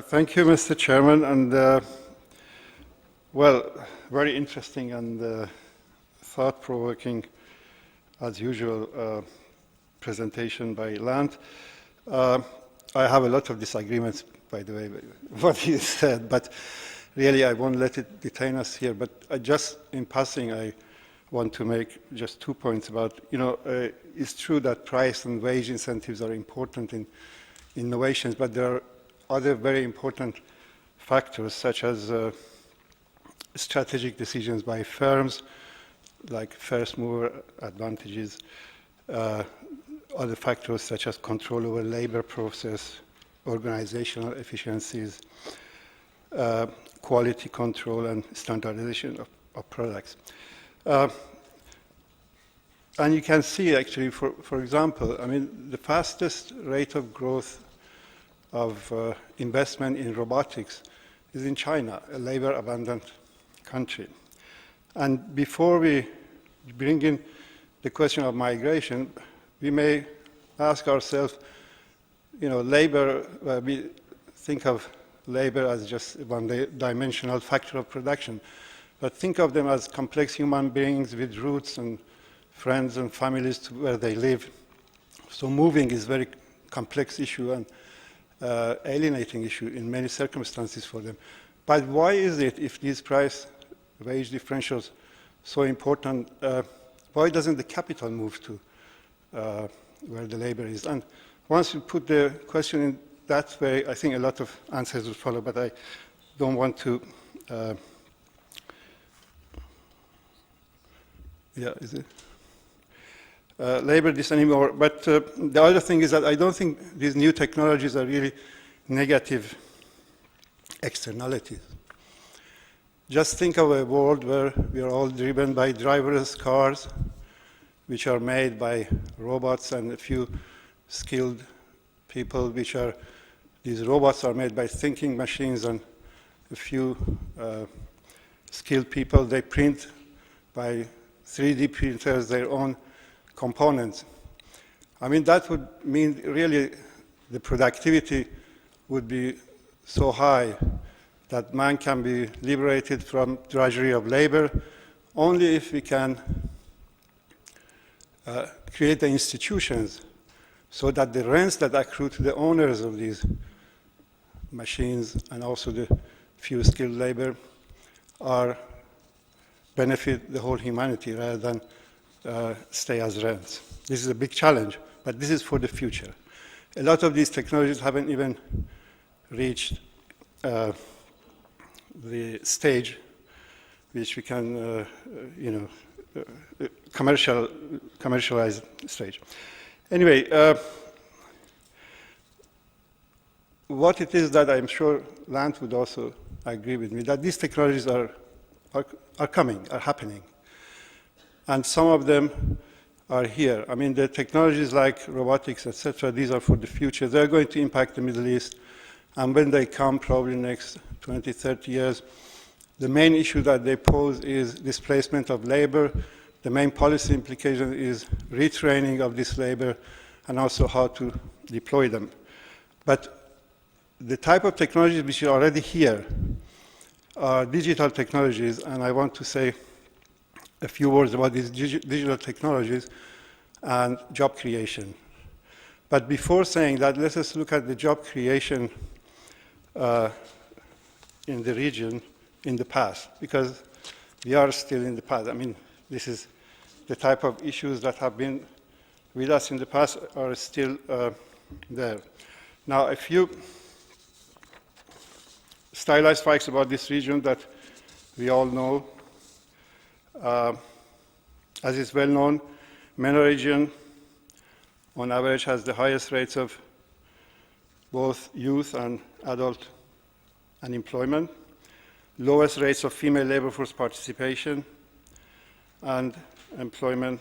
Thank you, Mr. Chairman, and well, very interesting and thought-provoking, as usual, presentation by Lant. I have a lot of disagreements, by the way, with what he said, but really I won't let it detain us here. But in passing, I want to make just 2 points about, it's true that price and wage incentives are important in innovations, but there are other very important factors, such as strategic decisions by firms, like first mover advantages, other factors such as control over labor process, organizational efficiencies, quality control, and standardization of products. And you can see, actually, for example, I mean, the fastest rate of growth of investment in robotics is in China, a labor-abundant country. And before we bring in the question of migration, we may ask ourselves, labor, we think of labor as just one-dimensional factor of production, but think of them as complex human beings with roots and friends and families to where they live. So moving is a very complex issue and alienating issue in many circumstances for them. But why is it, if these price-wage differentials so important, why doesn't the capital move to where the labor is? And once you put the question in that way, I think a lot of answers will follow, but I don't want to labor this anymore. But the other thing is that I don't think these new technologies are really negative externalities. Just think of a world where we are all driven by driverless cars, which are made by robots and a few skilled people, these robots are made by thinking machines and a few skilled people. They print by 3D printers their own components. I mean, that would mean really the productivity would be so high that man can be liberated from drudgery of labor only if we can create the institutions so that the rents that accrue to the owners of these machines and also the few skilled labor benefit the whole humanity rather than stay as rents. This is a big challenge, but this is for the future. A lot of these technologies haven't even reached the stage which we can, commercialize stage. Anyway, what it is that I'm sure Lant would also agree with me, that these technologies are coming, are happening. And some of them are here. I mean, the technologies like robotics, etc., these are for the future. They're going to impact the Middle East. And when they come, probably next 20, 30 years, the main issue that they pose is displacement of labor. The main policy implication is retraining of this labor and also how to deploy them. But the type of technologies which are already here are digital technologies, and I want to say a few words about these digital technologies and job creation. But before saying that, let us look at the job creation in the region in the past, because we are still in the past. I mean, this is the type of issues that have been with us in the past are still there. Now, a few stylized facts about this region that we all know. As is well known, MENA region on average has the highest rates of both youth and adult unemployment, lowest rates of female labor force participation and employment.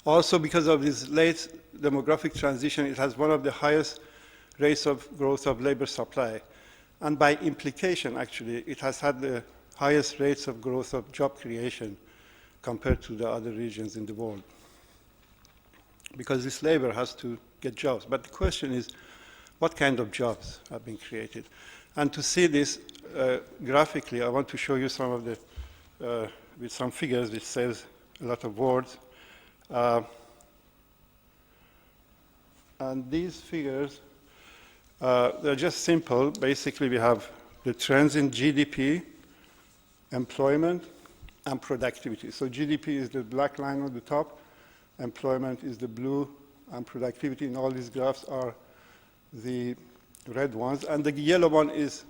Also, because of this late demographic transition, it has one of the highest rates of growth of labor supply. And by implication, actually, it has had the highest rates of growth of job creation compared to the other regions in the world. Because this labor has to get jobs. But the question is, what kind of jobs have been created. And to see this graphically, I want to show you some of the, with some figures, which says a lot of words. And these figures, they're just simple. Basically, we have the trends in GDP, employment, and productivity. So GDP is the black line on the top, employment is the blue, and productivity in all these graphs are the red ones. And the yellow one is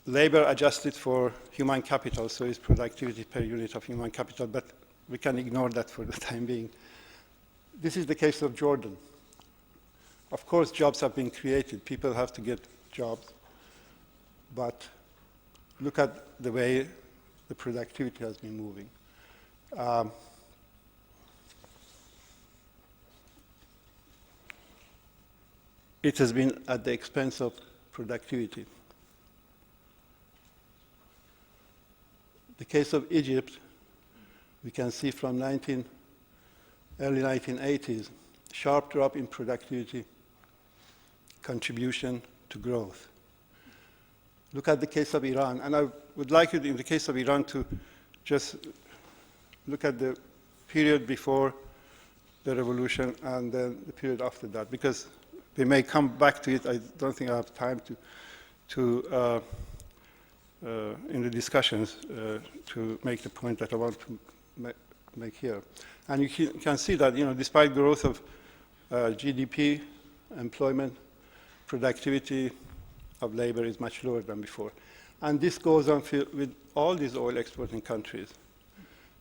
labor adjusted for human capital, so it's productivity per unit of human capital, but we can ignore that for the time being. This is the case of Jordan. Of course, jobs have been created. People have to get jobs. But look at the way the productivity has been moving. It has been at the expense of productivity. The case of Egypt, we can see from early 1980s, sharp drop in productivity, contribution to growth. Look at the case of Iran, and I would like you, in the case of Iran, to just look at the period before the revolution and then the period after that, because we may come back to it. I don't think I have time to in the discussions to make the point that I want to make here. And you can see that, despite growth of GDP, employment, productivity of labor is much lower than before. And this goes on with all these oil exporting countries.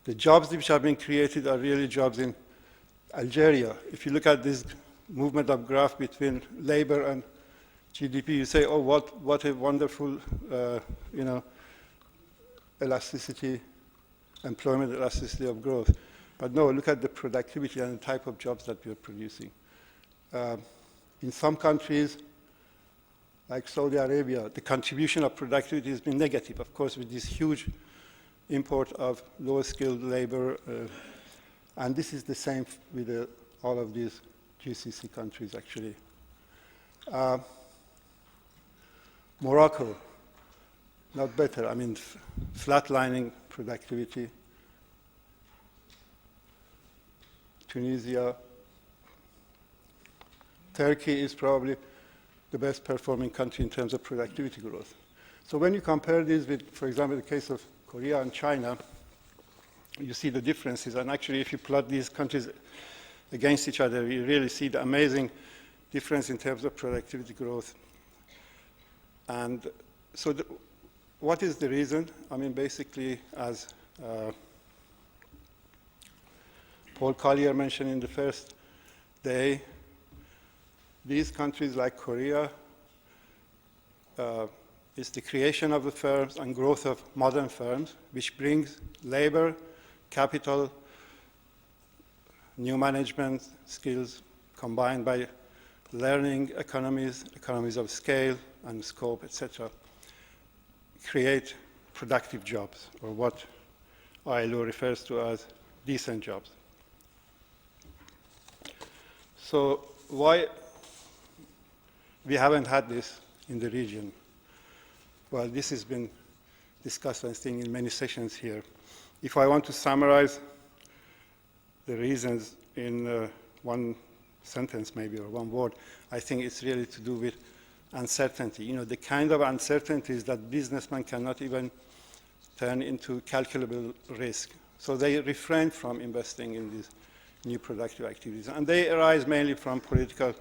The jobs which have been created are really jobs in Algeria. If you look at this movement of graph between labor and GDP, you say, oh, what a wonderful, elasticity, employment elasticity of growth. But no, look at the productivity and the type of jobs that we are producing. In some countries, like Saudi Arabia, the contribution of productivity has been negative, of course, with this huge import of low-skilled labor. And this is the same with all of these GCC countries, actually. Morocco, not better. I mean, flatlining productivity. Tunisia. Turkey is probably the best performing country in terms of productivity growth. So when you compare these with, for example, the case of Korea and China, you see the differences. And actually, if you plot these countries against each other, you really see the amazing difference in terms of productivity growth. And so what is the reason? I mean, basically, as Paul Collier mentioned in the first day, these countries like Korea, is the creation of the firms and growth of modern firms, which brings labor, capital, new management skills combined by learning economies of scale and scope, etc., create productive jobs, or what ILO refers to as decent jobs. So why we haven't had this in the region? Well, this has been discussed, I think, in many sessions here. If I want to summarize the reasons in one sentence, maybe, or one word, I think it's really to do with uncertainty. The kind of uncertainties that businessmen cannot even turn into calculable risk. So they refrain from investing in these new productive activities. And they arise mainly from political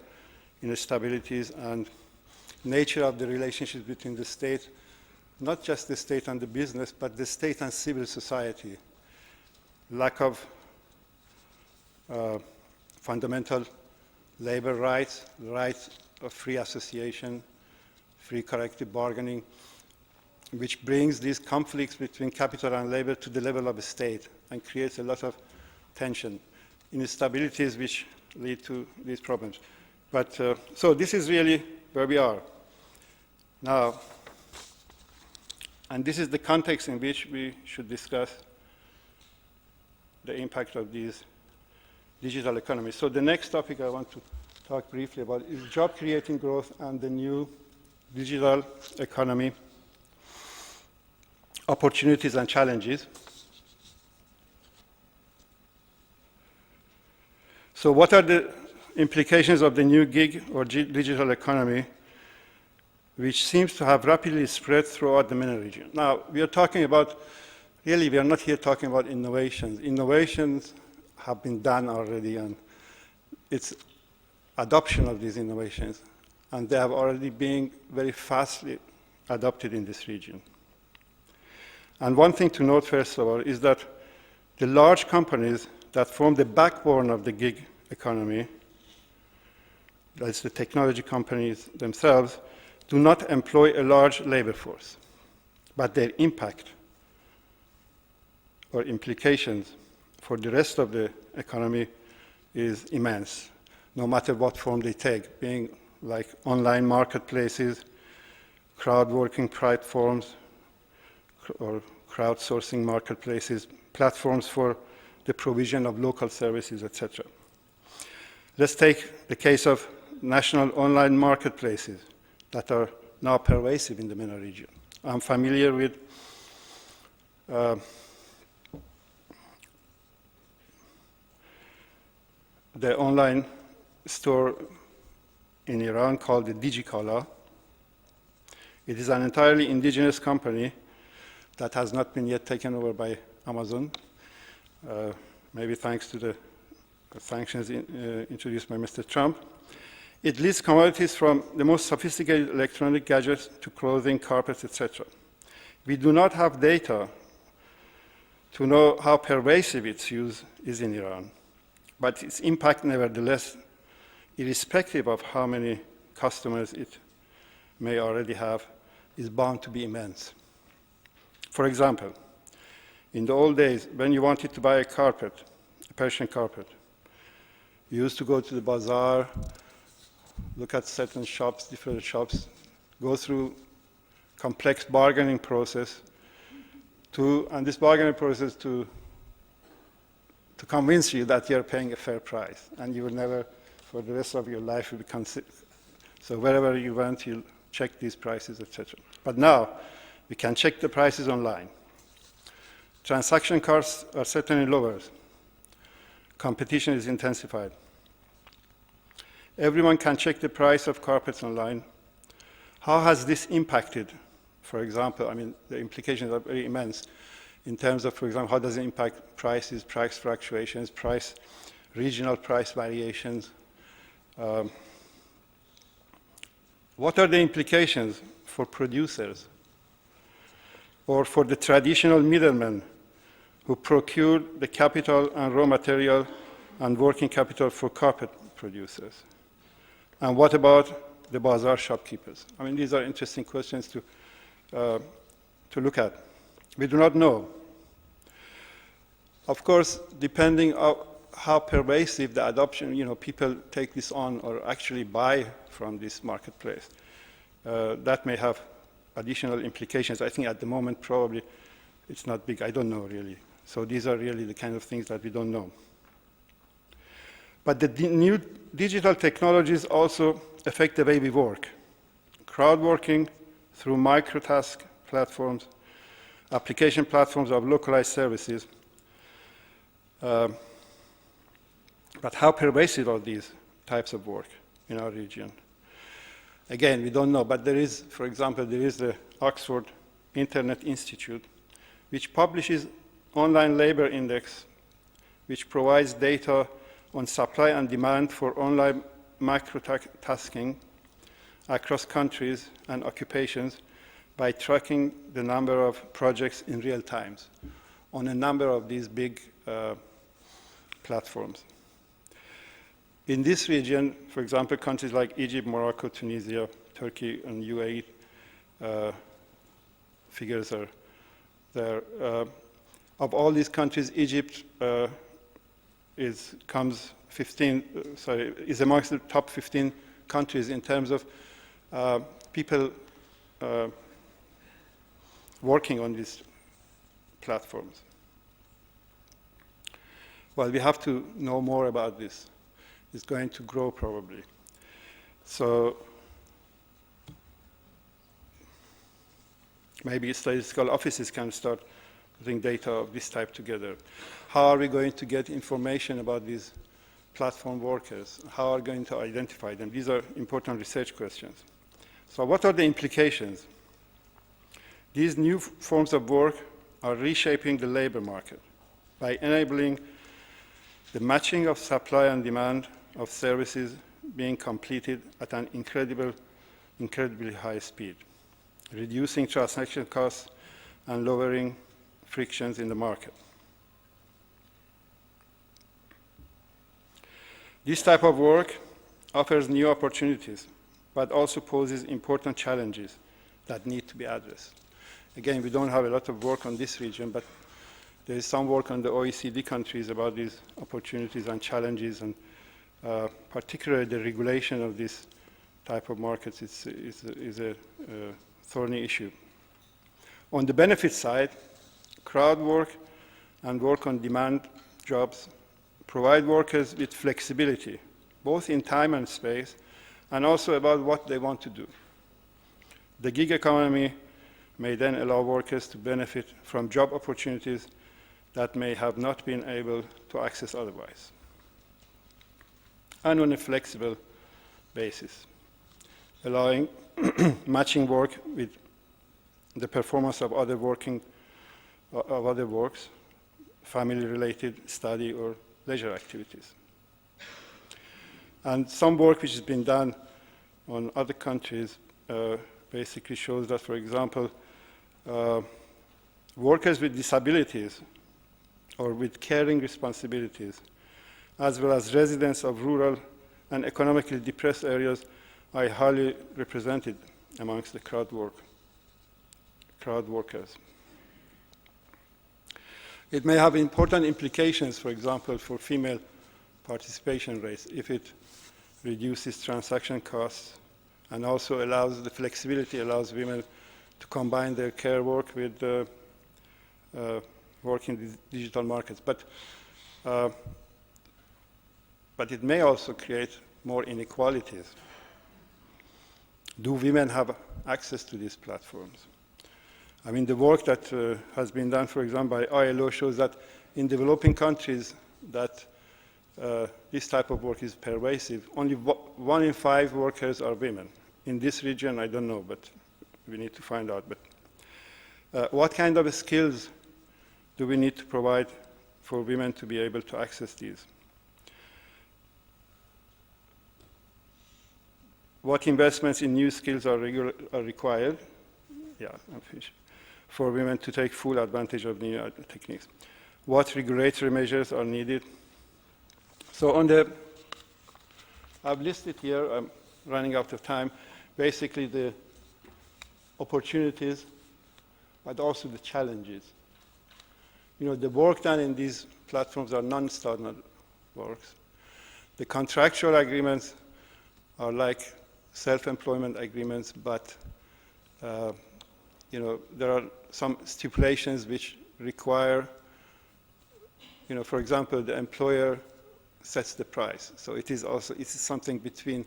instabilities and nature of the relationships between the state, not just the state and the business, but the state and civil society. Lack of fundamental labor rights, rights of free association, free collective bargaining, which brings these conflicts between capital and labor to the level of a state and creates a lot of tension, instabilities which lead to these problems. But so this is really where we are now. And this is the context in which we should discuss the impact of these digital economies. So the next topic I want to talk briefly about is job creating growth and the new digital economy, opportunities and challenges. So what are the implications of the new gig or digital economy, which seems to have rapidly spread throughout the MENA region? Now, we are talking about, really, we are not here talking about innovations. Innovations have been done already, and it's adoption of these innovations, and they have already been very fastly adopted in this region. And one thing to note, first of all, is that the large companies that form the backbone of the gig economy, that's the technology companies themselves, do not employ a large labor force, but their impact or implications for the rest of the economy is immense, no matter what form they take, being like online marketplaces, crowd-working platforms, or crowdsourcing marketplaces, platforms for the provision of local services, etc. Let's take the case of national online marketplaces that are now pervasive in the MENA region. I'm familiar with the online store in Iran called the Digikala. It is an entirely indigenous company that has not been yet taken over by Amazon, maybe thanks to the sanctions introduced by Mr. Trump. It lists commodities from the most sophisticated electronic gadgets to clothing, carpets, etc. We do not have data to know how pervasive its use is in Iran, but its impact, nevertheless, irrespective of how many customers it may already have, is bound to be immense. For example, in the old days, when you wanted to buy a carpet, a Persian carpet, you used to go to the bazaar, look at certain shops, different shops, go through complex bargaining process and this bargaining process to convince you that you're paying a fair price, and you will never, for the rest of your life, you become sick. So wherever you went, you'll check these prices, etc. But now, we can check the prices online. Transaction costs are certainly lower. Competition is intensified. Everyone can check the price of carpets online. How has this impacted, for example, I mean, the implications are very immense in terms of, for example, how does it impact prices, price fluctuations, regional price variations? What are the implications for producers or for the traditional middlemen who procure the capital and raw material and working capital for carpet producers? And what about the bazaar shopkeepers? I mean, these are interesting questions to look at. We do not know. Of course, depending on how pervasive the adoption, people take this on or actually buy from this marketplace, that may have additional implications. I think at the moment, probably, it's not big. I don't know, really. So these are really the kind of things that we don't know. But the new digital technologies also affect the way we work. Crowd working through microtask platforms, application platforms of localized services. But how pervasive are these types of work in our region? Again, we don't know, but there is, for example, there is the Oxford Internet Institute, which publishes online labor index, which provides data on supply and demand for online microtasking across countries and occupations by tracking the number of projects in real time on a number of these big platforms. In this region, for example, countries like Egypt, Morocco, Tunisia, Turkey, and UAE, figures are there. Of all these countries, Egypt is amongst the top 15 countries in terms of people working on these platforms. Well, we have to know more about this. is going to grow probably. So maybe statistical offices can start putting data of this type together. How are we going to get information about these platform workers? How are we going to identify them? These are important research questions. So what are the implications? These new forms of work are reshaping the labor market by enabling the matching of supply and demand of services being completed at an incredibly high speed, reducing transaction costs and lowering frictions in the market. This type of work offers new opportunities, but also poses important challenges that need to be addressed. Again, we don't have a lot of work on this region, but there is some work on the OECD countries about these opportunities and challenges, and particularly the regulation of this type of markets is a thorny issue. On the benefit side, crowd work and work-on-demand jobs provide workers with flexibility, both in time and space, and also about what they want to do. The gig economy may then allow workers to benefit from job opportunities that may have not been able to access otherwise, and on a flexible basis, allowing matching work with the performance of other works, family-related, study, or leisure activities. And some work which has been done on other countries basically shows that, for example, workers with disabilities or with caring responsibilities, as well as residents of rural and economically depressed areas, are highly represented amongst the crowd workers. It may have important implications, for example, for female participation rates, if it reduces transaction costs and also allows the flexibility, allows women to combine their care work with work in the digital markets. But it may also create more inequalities. Do women have access to these platforms? I mean, the work that has been done, for example, by ILO shows that in developing countries that this type of work is pervasive. Only 1 in 5 workers are women. In this region, I don't know, but we need to find out. But what kind of skills do we need to provide for women to be able to access these? What investments in new skills are required? Yeah, I'm finished. For women to take full advantage of new techniques. What regulatory measures are needed? So I've listed here, I'm running out of time, basically the opportunities, but also the challenges. You know, the work done in these platforms are non-standard works. The contractual agreements are like self-employment agreements, but you know, there are some stipulations which require, you know, for example, the employer sets the price. So it is something between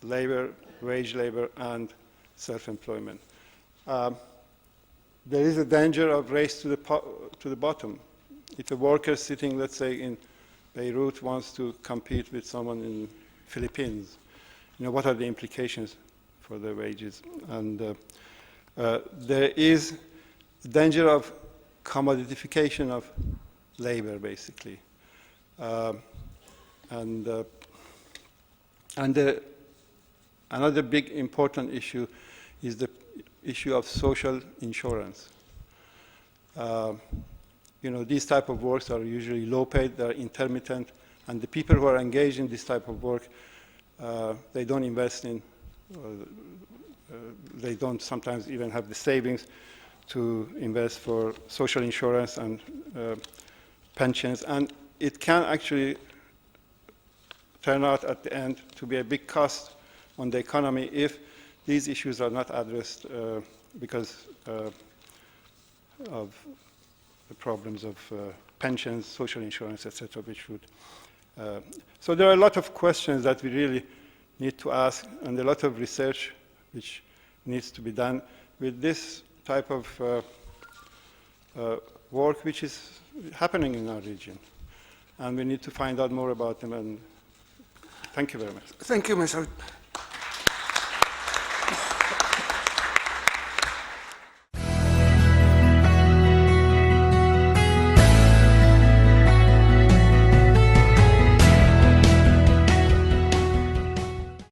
labor, wage labor, and self-employment. There is a danger of race to the bottom. If a worker sitting, let's say, in Beirut wants to compete with someone in Philippines, you know, what are the implications for their wages? And there is danger of commodification of labor, basically. Another big important issue is the issue of social insurance. You know, these type of works are usually low paid, they're intermittent, and the people who are engaged in this type of work, they don't invest in, they don't sometimes even have the savings to invest for social insurance and pensions, and it can actually turn out at the end to be a big cost on the economy if these issues are not addressed because of the problems of pensions, social insurance, etc., which would So there are a lot of questions that we really need to ask, and a lot of research which needs to be done with this type of work which is happening in our region. And we need to find out more about them. And thank you very much. Thank you, Massoud.